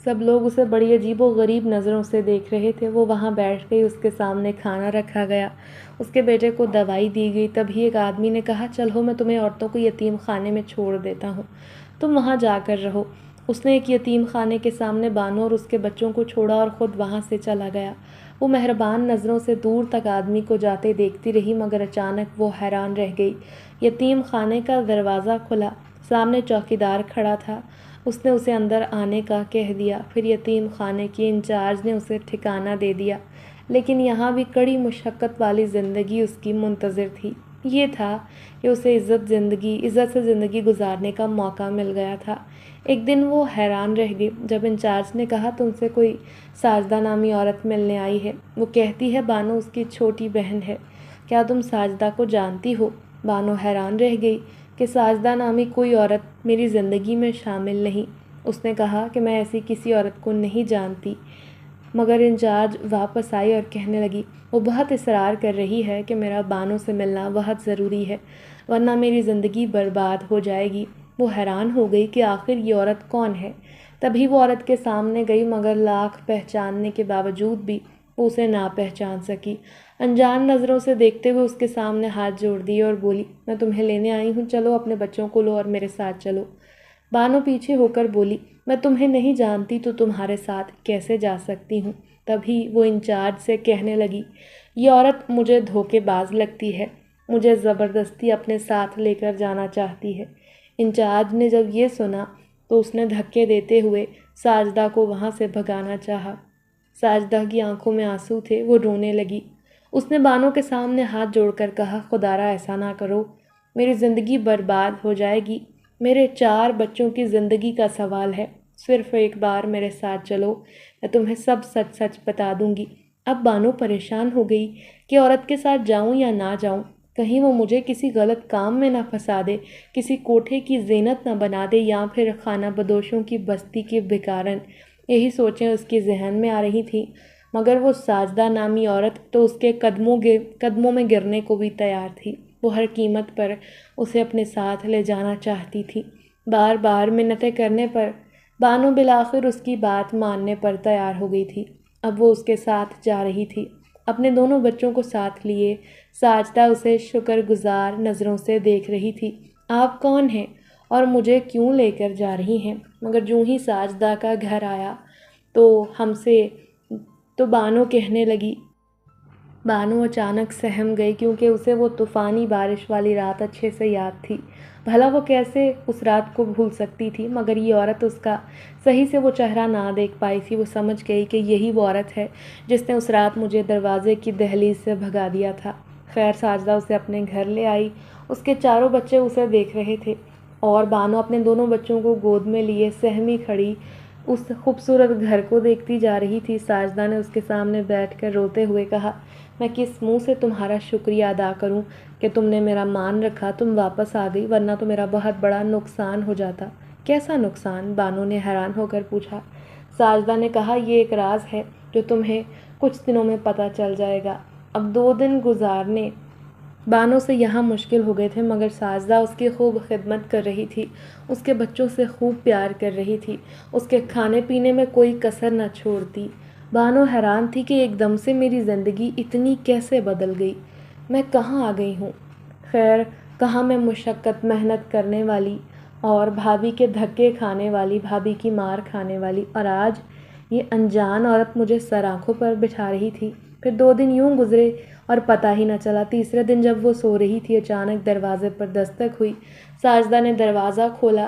A: سب لوگ اسے بڑی عجیب و غریب نظروں سے دیکھ رہے تھے۔ وہ وہاں بیٹھ گئی، اس کے سامنے کھانا رکھا گیا، اس کے بیٹے کو دوائی دی گئی۔ تبھی ایک آدمی نے کہا، چلو میں تمہیں عورتوں کو یتیم خانے میں چھوڑ دیتا ہوں، تم وہاں جا کر رہو۔ اس نے ایک یتیم خانے کے سامنے بانو اور اس کے بچوں کو چھوڑا اور خود وہاں سے چلا گیا۔ وہ مہربان نظروں سے دور تک آدمی کو جاتے دیکھتی رہی، مگر اچانک وہ حیران رہ گئی۔ یتیم خانے کا دروازہ کھلا، سامنے چوکیدار کھڑا تھا۔ اس نے اسے اندر آنے کا کہہ دیا۔ پھر یتیم خانے کی انچارج نے اسے ٹھکانہ دے دیا، لیکن یہاں بھی کڑی مشقت والی زندگی اس کی منتظر تھی۔ یہ تھا کہ اسے عزت سے زندگی گزارنے کا موقع مل گیا تھا۔ ایک دن وہ حیران رہ گئی جب انچارج نے کہا، تم سے کوئی ساجدہ نامی عورت ملنے آئی ہے، وہ کہتی ہے بانو اس کی چھوٹی بہن ہے، کیا تم ساجدہ کو جانتی ہو؟ بانو حیران رہ گئی کہ ساجدہ نامی کوئی عورت میری زندگی میں شامل نہیں۔ اس نے کہا کہ میں ایسی کسی عورت کو نہیں جانتی، مگر انچارج واپس آئی اور کہنے لگی، وہ بہت اصرار کر رہی ہے کہ میرا بانو سے ملنا بہت ضروری ہے، ورنہ میری زندگی برباد ہو جائے گی۔ وہ حیران ہو گئی کہ آخر یہ عورت کون ہے۔ تبھی وہ عورت کے سامنے گئی، مگر لاکھ پہچاننے کے باوجود بھی وہ اسے نہ پہچان سکی۔ انجان نظروں سے دیکھتے ہوئے اس کے سامنے ہاتھ جوڑ دیے اور بولی، میں تمہیں لینے آئی ہوں، چلو اپنے بچوں کو لو اور میرے ساتھ چلو۔ بانو پیچھے ہو کر بولی، میں تمہیں نہیں جانتی تو تمہارے ساتھ کیسے جا سکتی ہوں؟ تبھی وہ انچارج سے کہنے لگی، یہ عورت مجھے دھوکے باز لگتی ہے، مجھے زبردستی اپنے ساتھ لے کر جانا چاہتی ہے۔ انچارج نے جب یہ سنا تو اس نے دھکے دیتے ہوئے ساجدہ کو وہاں سے بھگانا چاہا۔ ساجدہ کی آنکھوں میں آنسو تھے، وہ رونے لگی اس نے بانو کے سامنے ہاتھ جوڑ کر کہا، خدارا ایسا نہ کرو، میری زندگی برباد ہو جائے گی، میرے 4 بچوں کی زندگی کا سوال ہے، صرف ایک بار میرے ساتھ چلو، میں تمہیں سب سچ سچ بتا دوں گی۔ اب بانو پریشان ہو گئی کہ عورت کے ساتھ جاؤں یا نہ جاؤں، کہیں وہ مجھے کسی غلط کام میں نہ پھنسا دے، کسی کوٹھے کی زینت نہ بنا دے، یا پھر خانہ بدوشوں کی بستی کی بھکارن۔ یہی سوچیں اس کے ذہن میں آ رہی تھیں، مگر وہ ساجدہ نامی عورت تو اس کے قدموں میں گرنے کو بھی تیار تھی۔ وہ ہر قیمت پر اسے اپنے ساتھ لے جانا چاہتی تھی۔ بار بار منتیں کرنے پر بانو بالآخر اس کی بات ماننے پر تیار ہو گئی تھی۔ اب وہ اس کے ساتھ جا رہی تھی، اپنے دونوں بچوں کو ساتھ لیے۔ ساجدہ اسے شکر گزار نظروں سے دیکھ رہی تھی۔ آپ کون ہیں اور مجھے کیوں لے کر جا رہی ہیں؟ مگر جوں ہی ساجدہ کا گھر آیا تو بانو کہنے لگی۔ بانو اچانک سہم گئی، کیونکہ اسے وہ طوفانی بارش والی رات اچھے سے یاد تھی۔ بھلا وہ کیسے اس رات کو بھول سکتی تھی؟ مگر یہ عورت، اس کا صحیح سے وہ چہرہ نہ دیکھ پائی تھی۔ وہ سمجھ گئی کہ یہی وہ عورت ہے جس نے اس رات مجھے دروازے کی دہلیز سے بھگا دیا تھا۔ خیر، ساجدہ اسے اپنے گھر لے آئی۔ اس کے 4 بچے اسے دیکھ رہے تھے اور بانو اپنے دونوں بچوں کو گود میں لیے سہمی کھڑی اس خوبصورت گھر کو دیکھتی جا رہی تھی۔ ساجدہ نے اس کے سامنے بیٹھ کر روتے ہوئے کہا، میں کس منہ سے تمہارا شکریہ ادا کروں کہ تم نے میرا مان رکھا، تم واپس آ گئی، ورنہ تو میرا بہت بڑا نقصان ہو جاتا۔ کیسا نقصان؟ بانو نے حیران ہو کر پوچھا۔ ساجدہ نے کہا، یہ ایک راز ہے جو تمہیں کچھ دنوں میں پتہ چل جائے گا۔ اب 2 دن گزارنے بانو سے یہاں مشکل ہو گئے تھے، مگر ساجدہ اس کی خوب خدمت کر رہی تھی، اس کے بچوں سے خوب پیار کر رہی تھی، اس کے کھانے پینے میں کوئی کسر نہ چھوڑتی۔ بانو حیران تھی کہ ایک دم سے میری زندگی اتنی کیسے بدل گئی، میں کہاں آ گئی ہوں؟ خیر، کہاں میں مشقت محنت کرنے والی اور بھابھی کے دھکے کھانے والی، بھابھی کی مار کھانے والی، اور آج یہ انجان عورت مجھے سر آنکھوں پر بٹھا رہی تھی۔ پھر 2 دن یوں گزرے اور پتہ ہی نہ چلا۔ تیسرے دن جب وہ سو رہی تھی، اچانک دروازے پر دستک ہوئی۔ ساجدہ نے دروازہ کھولا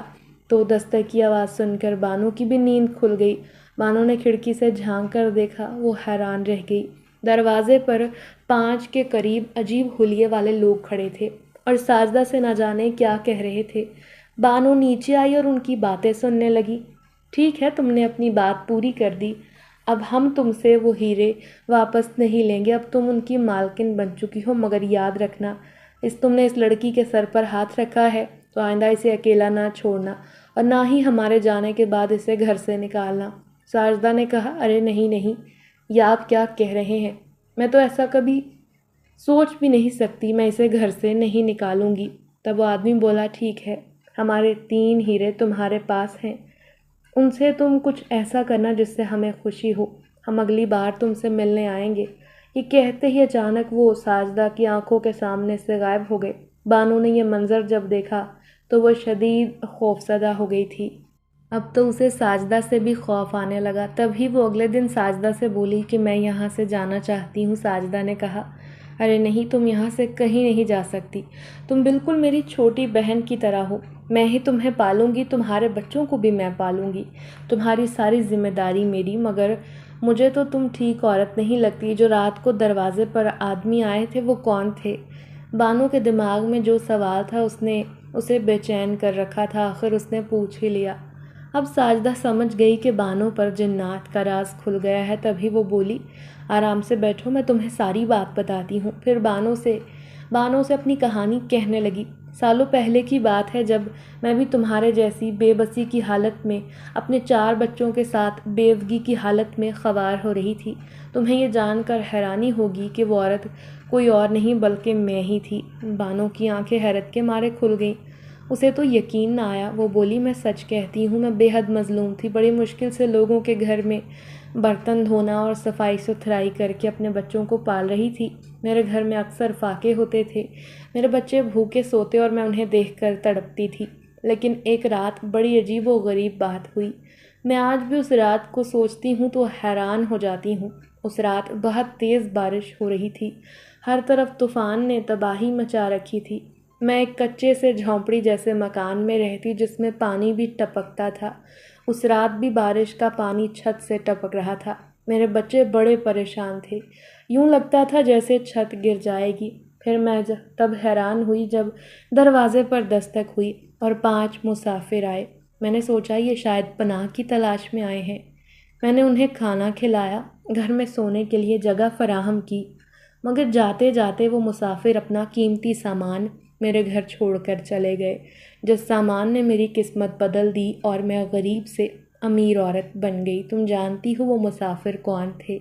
A: تو دستک کی آواز سن کر بانو کی بھی نیند کھل گئی۔ بانو نے کھڑکی سے جھانک کر دیکھا، وہ حیران رہ گئی۔ دروازے پر 5 کے قریب عجیب حلیے والے لوگ کھڑے تھے اور ساجدہ سے نہ جانے کیا کہہ رہے تھے۔ بانو نیچے آئی اور ان کی باتیں سننے لگی۔ ٹھیک ہے، تم نے اپنی بات پوری کر دی، اب ہم تم سے وہ ہیرے واپس نہیں لیں گے، اب تم ان کی مالکن بن چکی ہو، مگر یاد رکھنا، تم نے اس لڑکی کے سر پر ہاتھ رکھا ہے تو آئندہ اسے اکیلا نہ چھوڑنا، اور نہ ہی ہمارے جانے کے بعد اسے گھر سے نکالنا۔ ساجدہ نے کہا، ارے نہیں نہیں، یہ آپ کیا کہہ رہے ہیں؟ میں تو ایسا کبھی سوچ بھی نہیں سکتی، میں اسے گھر سے نہیں نکالوں گی۔ تب وہ آدمی بولا، ٹھیک ہے، ہمارے 3 ہیرے تمہارے پاس ہیں، ان سے تم کچھ ایسا کرنا جس سے ہمیں خوشی ہو، ہم اگلی بار تم سے ملنے آئیں گے۔ یہ کہتے ہی اچانک وہ ساجدہ کی آنکھوں کے سامنے سے غائب ہو گئے۔ بانو نے یہ منظر جب دیکھا تو وہ شدید خوفزدہ ہو گئی تھی۔ اب تو اسے ساجدہ سے بھی خوف آنے لگا۔ تبھی وہ اگلے دن ساجدہ سے بولی کہ میں یہاں سے جانا چاہتی ہوں۔ ساجدہ نے کہا، ارے نہیں، تم یہاں سے کہیں نہیں جا سکتی، تم بالکل میری چھوٹی بہن کی طرح ہو، میں ہی تمہیں پالوں گی، تمہارے بچوں کو بھی میں پالوں گی، تمہاری ساری ذمہ داری میری۔ مگر مجھے تو تم ٹھیک عورت نہیں لگتی۔ جو رات کو دروازے پر آدمی آئے تھے وہ کون تھے؟ بانو کے دماغ میں جو سوال تھا اس نے اسے بے چین کر رکھا تھا، آخر اس نے پوچھ ہی لیا۔ اب ساجدہ سمجھ گئی کہ بانو پر جنات کا راز کھل گیا ہے، تبھی وہ بولی، آرام سے بیٹھو، میں تمہیں ساری بات بتاتی ہوں۔ پھر بانو سے اپنی کہانی کہنے لگی۔ سالوں پہلے کی بات ہے، جب میں بھی تمہارے جیسی بے بسی کی حالت میں اپنے 4 بچوں کے ساتھ بیوگی کی حالت میں خوار ہو رہی تھی۔ تمہیں یہ جان کر حیرانی ہوگی کہ وہ عورت کوئی اور نہیں بلکہ میں ہی تھی۔ بانو کی آنکھیں حیرت کے مارے کھل گئیں، اسے تو یقین نہ آیا۔ وہ بولی، میں سچ کہتی ہوں، میں بے حد مظلوم تھی، بڑی مشکل سے لوگوں کے گھر میں برتن دھونا اور صفائی ستھرائی کر کے اپنے بچوں کو پال رہی تھی۔ میرے گھر میں اکثر فاقے ہوتے تھے، میرے بچے بھوکے سوتے اور میں انہیں دیکھ کر تڑپتی تھی۔ لیکن ایک رات بڑی عجیب و غریب بات ہوئی، میں آج بھی اس رات کو سوچتی ہوں تو حیران ہو جاتی ہوں۔ اس رات بہت تیز بارش ہو رہی تھی، ہر طرف طوفان نے تباہی مچا رکھی تھی۔ میں ایک کچے سے جھونپڑی جیسے مکان میں رہتی جس میں پانی بھی ٹپکتا تھا۔ اس رات بھی بارش کا پانی چھت سے ٹپک رہا تھا۔ میرے بچے بڑے پریشان تھے، یوں لگتا تھا جیسے چھت گر جائے گی۔ پھر میں تب حیران ہوئی جب دروازے پر دستک ہوئی اور 5 مسافر آئے۔ میں نے سوچا یہ شاید پناہ کی تلاش میں آئے ہیں۔ میں نے انہیں کھانا کھلایا، گھر میں سونے کے لیے جگہ فراہم کی، مگر جاتے جاتے وہ مسافر اپنا قیمتی سامان میرے گھر چھوڑ کر چلے گئے، جس سامان نے میری قسمت بدل دی اور میں غریب سے امیر عورت بن گئی۔ تم جانتی ہو وہ مسافر کون تھے؟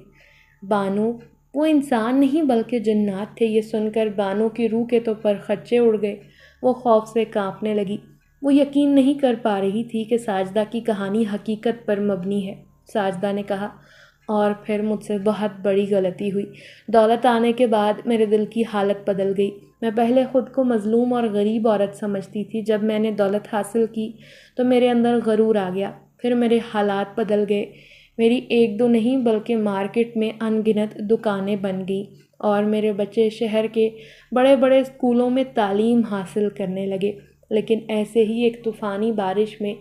A: بانو۔ وہ انسان نہیں بلکہ جنات تھے۔ یہ سن کر بانو کی روح کے تو پر خچے اڑ گئے، وہ خوف سے کانپنے لگی۔ وہ یقین نہیں کر پا رہی تھی کہ ساجدہ کی کہانی حقیقت پر مبنی ہے۔ ساجدہ نے کہا، اور پھر مجھ سے بہت بڑی غلطی ہوئی۔ دولت آنے کے بعد میرے دل کی حالت بدل گئی۔ میں پہلے خود کو مظلوم اور غریب عورت سمجھتی تھی۔ جب میں نے دولت حاصل کی تو میرے اندر غرور آ گیا۔ پھر میرے حالات بدل گئے۔ میری 1-2 نہیں بلکہ مارکیٹ میں ان گنت دکانیں بن گئیں اور میرے بچے شہر کے بڑے بڑے اسکولوں میں تعلیم حاصل کرنے لگے۔ لیکن ایسے ہی ایک طوفانی بارش میں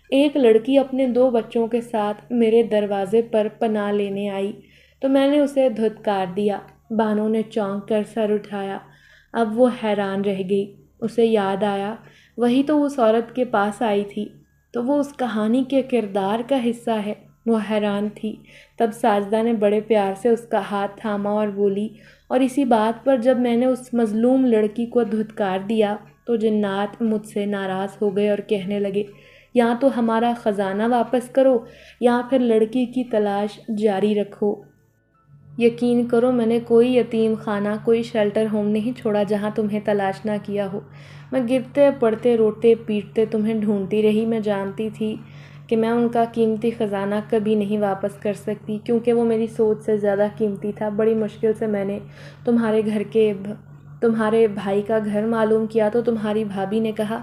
A: ایک لڑکی اپنے 2 بچوں کے ساتھ میرے دروازے پر پناہ لینے آئی تو میں نے اسے دھتکار دیا۔ بانو نے چونک کر سر اٹھایا۔ اب وہ حیران رہ گئی۔ اسے یاد آیا وہی تو اس عورت کے پاس آئی تھی، تو وہ اس کہانی کے کردار کا حصہ ہے۔ وہ حیران تھی۔ تب ساجدہ نے بڑے پیار سے اس کا ہاتھ تھاما اور بولی، اور اسی بات پر جب میں نے اس مظلوم لڑکی کو دھتکار دیا تو جنات مجھ سے ناراض ہو گئے اور کہنے لگے، یا تو ہمارا خزانہ واپس کرو یا پھر لڑکی کی تلاش جاری رکھو۔ یقین کرو میں نے کوئی یتیم خانہ، کوئی شیلٹر ہوم نہیں چھوڑا جہاں تمہیں تلاش نہ کیا ہو۔ میں گرتے پڑتے روتے پیٹتے تمہیں ڈھونڈتی رہی۔ میں جانتی تھی کہ میں ان کا قیمتی خزانہ کبھی نہیں واپس کر سکتی، کیونکہ وہ میری سوچ سے زیادہ قیمتی تھا۔ بڑی مشکل سے میں نے تمہارے بھائی کا گھر معلوم کیا تو تمہاری بھابھی نے کہا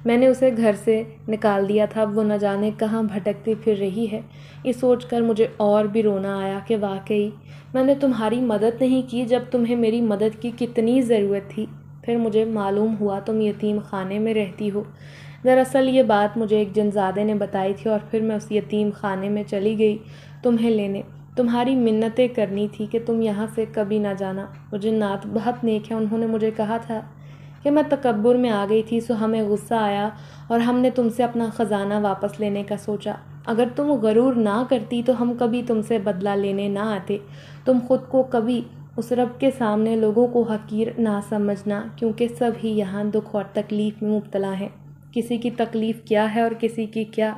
A: میں نے اسے گھر سے نکال دیا تھا، اب وہ نہ جانے کہاں بھٹکتی پھر رہی ہے۔ یہ سوچ کر مجھے اور بھی رونا آیا کہ واقعی میں نے تمہاری مدد نہیں کی جب تمہیں میری مدد کی کتنی ضرورت تھی۔ پھر مجھے معلوم ہوا تم یتیم خانے میں رہتی ہو۔ دراصل یہ بات مجھے ایک جنزادے نے بتائی تھی اور پھر میں اس یتیم خانے میں چلی گئی تمہیں لینے۔ تمہاری منتیں کرنی تھی کہ تم یہاں سے کبھی نہ جانا۔ وہ جنات بہت نیک ہیں، انہوں نے مجھے کہا تھا کہ میں تکبر میں آ گئی تھی، سو ہمیں غصہ آیا اور ہم نے تم سے اپنا خزانہ واپس لینے کا سوچا۔ اگر تم غرور نہ کرتی تو ہم کبھی تم سے بدلہ لینے نہ آتے۔ تم خود کو کبھی اس رب کے سامنے لوگوں کو حقیر نہ سمجھنا، کیونکہ سب ہی یہاں دکھ اور تکلیف میں مبتلا ہیں۔ کسی کی تکلیف کیا ہے اور کسی کی کیا،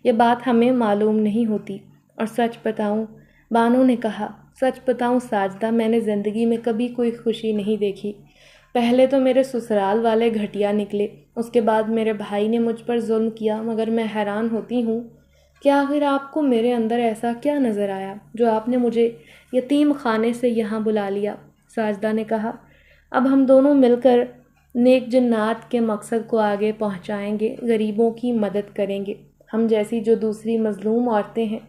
A: یہ بات ہمیں معلوم نہیں ہوتی۔ اور سچ بتاؤں، بانو نے کہا، سچ بتاؤں ساجدہ، میں نے زندگی میں کبھی کوئی خوشی نہیں دیکھی۔ پہلے تو میرے سسرال والے گھٹیا نکلے، اس کے بعد میرے بھائی نے مجھ پر ظلم کیا، مگر میں حیران ہوتی ہوں کہ آخر آپ کو میرے اندر ایسا کیا نظر آیا جو آپ نے مجھے یتیم خانے سے یہاں بلا لیا۔ ساجدہ نے کہا، اب ہم دونوں مل کر نیک جنات کے مقصد کو آگے پہنچائیں گے، غریبوں کی مدد کریں گے، ہم جیسی جو دوسری مظلوم عورتیں ہیں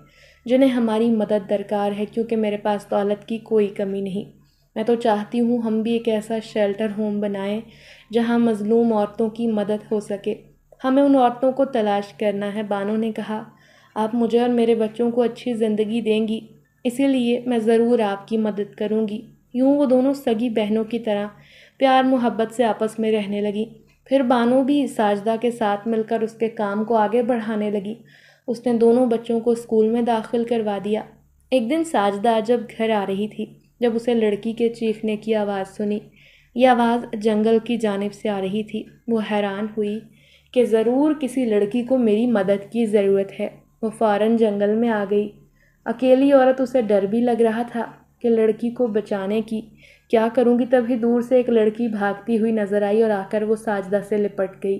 A: جنہیں ہماری مدد درکار ہے، کیونکہ میرے پاس دولت کی کوئی کمی نہیں۔ میں تو چاہتی ہوں ہم بھی ایک ایسا شیلٹر ہوم بنائیں جہاں مظلوم عورتوں کی مدد ہو سکے۔ ہمیں ان عورتوں کو تلاش کرنا ہے۔ بانو نے کہا، آپ مجھے اور میرے بچوں کو اچھی زندگی دیں گی، اسی لیے میں ضرور آپ کی مدد کروں گی۔ یوں وہ دونوں سگی بہنوں کی طرح پیار محبت سے آپس میں رہنے لگی۔ پھر بانو بھی ساجدہ کے ساتھ مل کر اس کے کام کو آگے بڑھانے لگی۔ اس نے دونوں بچوں کو اسکول میں داخل کروا دیا۔ ایک دن ساجدہ جب گھر آ رہی تھی، جب اسے لڑکی کے چیخنے کی آواز سنی، یہ آواز جنگل کی جانب سے آ رہی تھی۔ وہ حیران ہوئی کہ ضرور کسی لڑکی کو میری مدد کی ضرورت ہے۔ وہ فوراً جنگل میں آ گئی۔ اکیلی عورت، اسے ڈر بھی لگ رہا تھا کہ لڑکی کو بچانے کی کیا کروں گی۔ تبھی دور سے ایک لڑکی بھاگتی ہوئی نظر آئی اور آ کر وہ ساجدہ سے لپٹ گئی۔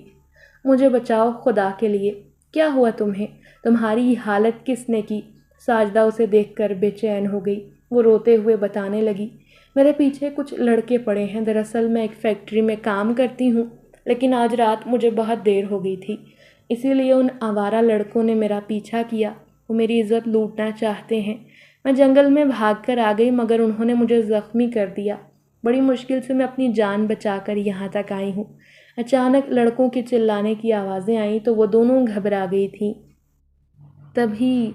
A: مجھے بچاؤ خدا کے لیے، کیا ہوا تمہیں؟ تمہاری یہ حالت کس نے کی؟ ساجدہ اسے دیکھ کر بے چین ہو گئی۔ وہ روتے ہوئے بتانے لگی، میرے پیچھے کچھ لڑکے پڑے ہیں، دراصل میں ایک فیکٹری میں کام کرتی ہوں، لیکن آج رات مجھے بہت دیر ہو گئی تھی، اسی لیے ان آوارہ لڑکوں نے میرا پیچھا کیا۔ وہ میری عزت لوٹنا چاہتے ہیں۔ میں جنگل میں بھاگ کر آ گئی مگر انہوں نے مجھے زخمی کر دیا۔ بڑی مشکل سے میں اپنی جان بچا کر یہاں تک آئی ہوں۔ اچانک لڑکوں کے چلانے کی آوازیں آئیں تو وہ دونوں گھبرا گئی تھیں۔ تبھی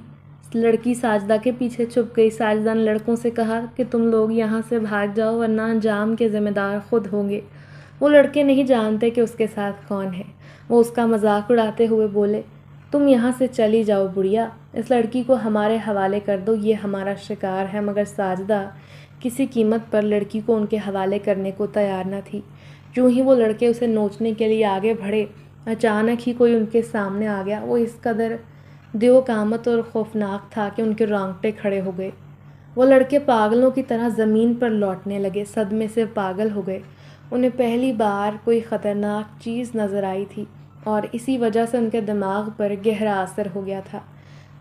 A: لڑکی ساجدہ کے پیچھے چھپ گئی۔ ساجدہ نے لڑکوں سے کہا کہ تم لوگ یہاں سے بھاگ جاؤ ورنہ انجام کے ذمہ دار خود ہوں گے۔ وہ لڑکے نہیں جانتے کہ اس کے ساتھ کون ہے۔ وہ اس کا مذاق اڑاتے ہوئے بولے، تم یہاں سے چلی جاؤ بڑھیا، اس لڑکی کو ہمارے حوالے کر دو، یہ ہمارا شکار ہے۔ مگر ساجدہ کسی قیمت پر لڑکی کو ان کے حوالے کرنے کو تیار نہ تھی۔ یوں ہی وہ لڑکے اسے نوچنے کے لیے آگے بڑھے، اچانک ہی کوئی ان کے سامنے آ گیا۔ وہ اس قدر دیو قامت اور خوفناک تھا کہ ان کے رونگٹے کھڑے ہو گئے۔ وہ لڑکے پاگلوں کی طرح زمین پر لوٹنے لگے، صدمے سے پاگل ہو گئے۔ انہیں پہلی بار کوئی خطرناک چیز نظر آئی تھی اور اسی وجہ سے ان کے دماغ پر گہرا اثر ہو گیا تھا۔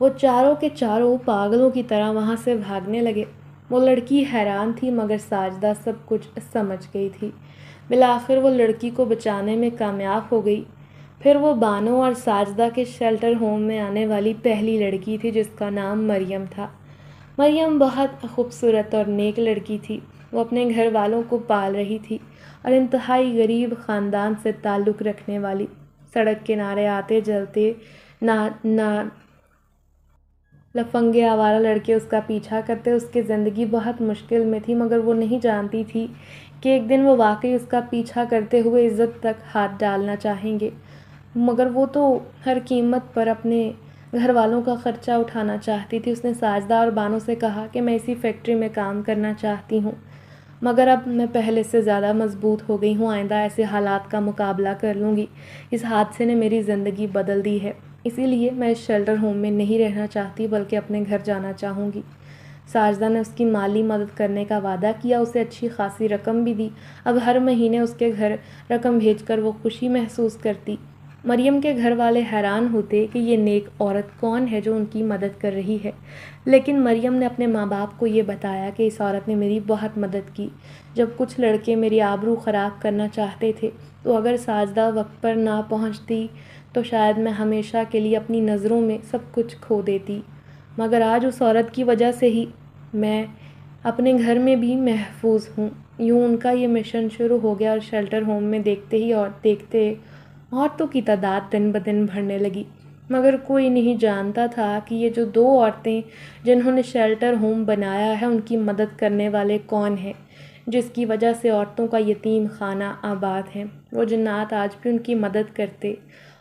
A: وہ چاروں کے چاروں پاگلوں کی طرح وہاں سے بھاگنے لگے۔ وہ لڑکی حیران تھی مگر ساجدہ سب کچھ سمجھ گئی تھی۔ بالآخر وہ لڑکی کو بچانے میں کامیاب ہو گئی۔ پھر وہ بانو اور ساجدہ کے شیلٹر ہوم میں آنے والی پہلی لڑکی تھی جس کا نام مریم تھا۔ مریم بہت خوبصورت اور نیک لڑکی تھی۔ وہ اپنے گھر والوں کو پال رہی تھی اور انتہائی غریب خاندان سے تعلق رکھنے والی۔ سڑک کنارے آتے جلتے لفنگے آوارہ لڑکے اس کا پیچھا کرتے۔ اس کی زندگی بہت مشکل میں تھی مگر وہ نہیں جانتی تھی کہ ایک دن وہ واقعی اس کا پیچھا کرتے ہوئے عزت تک ہاتھ ڈالنا چاہیں گے۔ مگر وہ تو ہر قیمت پر اپنے گھر والوں کا خرچہ اٹھانا چاہتی تھی۔ اس نے ساجدہ اور بانو سے کہا کہ میں اسی فیکٹری میں کام کرنا چاہتی ہوں مگر اب میں پہلے سے زیادہ مضبوط ہو گئی ہوں، آئندہ ایسے حالات کا مقابلہ کر لوں گی۔ اس حادثے نے میری زندگی بدل دی ہے، اسی لیے میں اس شیلٹر ہوم میں نہیں رہنا چاہتی بلکہ اپنے گھر جانا چاہوں گی۔ ساجدہ نے اس کی مالی مدد کرنے کا وعدہ کیا، اسے اچھی خاصی رقم بھی دی۔ اب ہر مہینے اس کے گھر رقم بھیج کر وہ خوشی محسوس کرتی۔ مریم کے گھر والے حیران ہوتے کہ یہ نیک عورت کون ہے جو ان کی مدد کر رہی ہے، لیکن مریم نے اپنے ماں باپ کو یہ بتایا کہ اس عورت نے میری بہت مدد کی۔ جب کچھ لڑکے میری آبرو خراب کرنا چاہتے تھے تو اگر ساجدہ وقت پر نہ پہنچتی تو شاید میں ہمیشہ کے لیے اپنی نظروں میں سب کچھ کھو دیتی، مگر آج اس عورت کی وجہ سے ہی میں اپنے گھر میں بھی محفوظ ہوں۔ یوں ان کا یہ مشن شروع ہو گیا اور شیلٹر ہوم میں دیکھتے عورتوں کی تعداد دن بدن بڑھنے لگی، مگر کوئی نہیں جانتا تھا کہ یہ جو دو عورتیں جنہوں نے شیلٹر ہوم بنایا ہے ان کی مدد کرنے والے کون ہیں، جس کی وجہ سے عورتوں کا یتیم خانہ آباد ہے۔ وہ جنات آج بھی ان کی مدد کرتے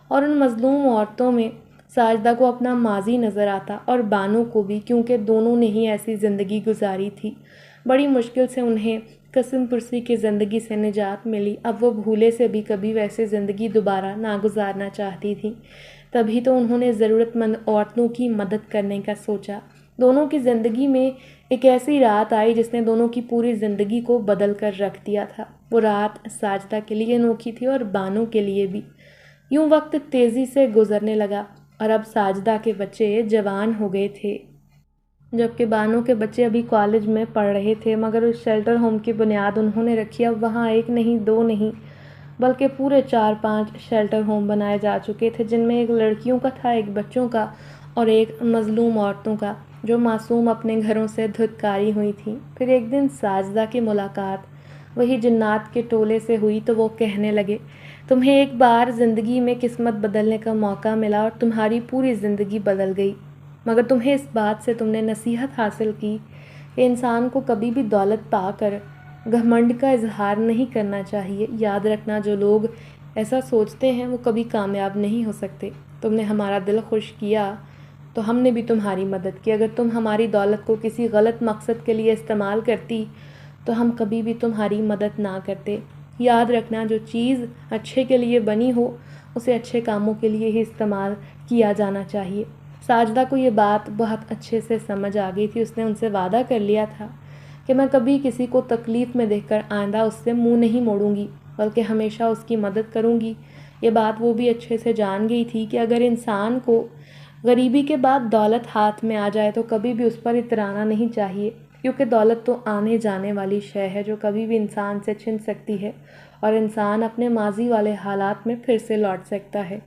A: اور ان مظلوم عورتوں میں ساجدہ کو اپنا ماضی نظر آتا اور بانو کو بھی، کیونکہ دونوں نے ہی ایسی زندگی گزاری تھی۔ بڑی مشکل سے انہیں قسم پرسی کی زندگی سے نجات ملی۔ اب وہ بھولے سے بھی کبھی ویسے زندگی دوبارہ نہ گزارنا چاہتی تھی۔ تبھی تو انہوں نے ضرورت مند عورتوں کی مدد کرنے کا سوچا۔ دونوں کی زندگی میں ایک ایسی رات آئی جس نے دونوں کی پوری زندگی کو بدل کر رکھ دیا تھا۔ وہ رات ساجدہ کے لیے انوکھی تھی اور بانو کے لیے بھی۔ یوں وقت تیزی سے گزرنے لگا اور اب ساجدہ کے بچے جوان ہو گئے تھے جبکہ بانو کے بچے ابھی کالج میں پڑھ رہے تھے، مگر اس شیلٹر ہوم کی بنیاد انہوں نے رکھی۔ اب وہاں ایک نہیں دو نہیں بلکہ پورے 4-5 شیلٹر ہوم بنائے جا چکے تھے، جن میں ایک لڑکیوں کا تھا، ایک بچوں کا اور ایک مظلوم عورتوں کا جو معصوم اپنے گھروں سے دھتکاری ہوئی تھیں۔ پھر ایک دن ساجدہ کی ملاقات وہی جنات کے ٹولے سے ہوئی تو وہ کہنے لگے، تمہیں ایک بار زندگی میں قسمت بدلنے کا موقع ملا اور تمہاری پوری زندگی بدل گئی، مگر تمہیں اس بات سے تم نے نصیحت حاصل کی کہ انسان کو کبھی بھی دولت پا کر گھمنڈ کا اظہار نہیں کرنا چاہیے۔ یاد رکھنا، جو لوگ ایسا سوچتے ہیں وہ کبھی کامیاب نہیں ہو سکتے۔ تم نے ہمارا دل خوش کیا تو ہم نے بھی تمہاری مدد کی، اگر تم ہماری دولت کو کسی غلط مقصد کے لیے استعمال کرتی تو ہم کبھی بھی تمہاری مدد نہ کرتے۔ یاد رکھنا، جو چیز اچھے کے لیے بنی ہو اسے اچھے کاموں کے لیے ہی استعمال کیا جانا چاہیے۔ ساجدہ کو یہ بات بہت اچھے سے سمجھ آ گئی تھی۔ اس نے ان سے وعدہ کر لیا تھا کہ میں کبھی کسی کو تکلیف میں دیکھ کر آئندہ اس سے منہ نہیں موڑوں گی بلکہ ہمیشہ اس کی مدد کروں گی۔ یہ بات وہ بھی اچھے سے جان گئی تھی کہ اگر انسان کو غریبی کے بعد دولت ہاتھ میں آ جائے تو کبھی بھی اس پر اترانا نہیں چاہیے، کیونکہ دولت تو آنے جانے والی شے ہے جو کبھی بھی انسان سے چھن سکتی ہے اور انسان اپنے ماضی والے حالات میں پھر سے لوٹ سکتا ہے۔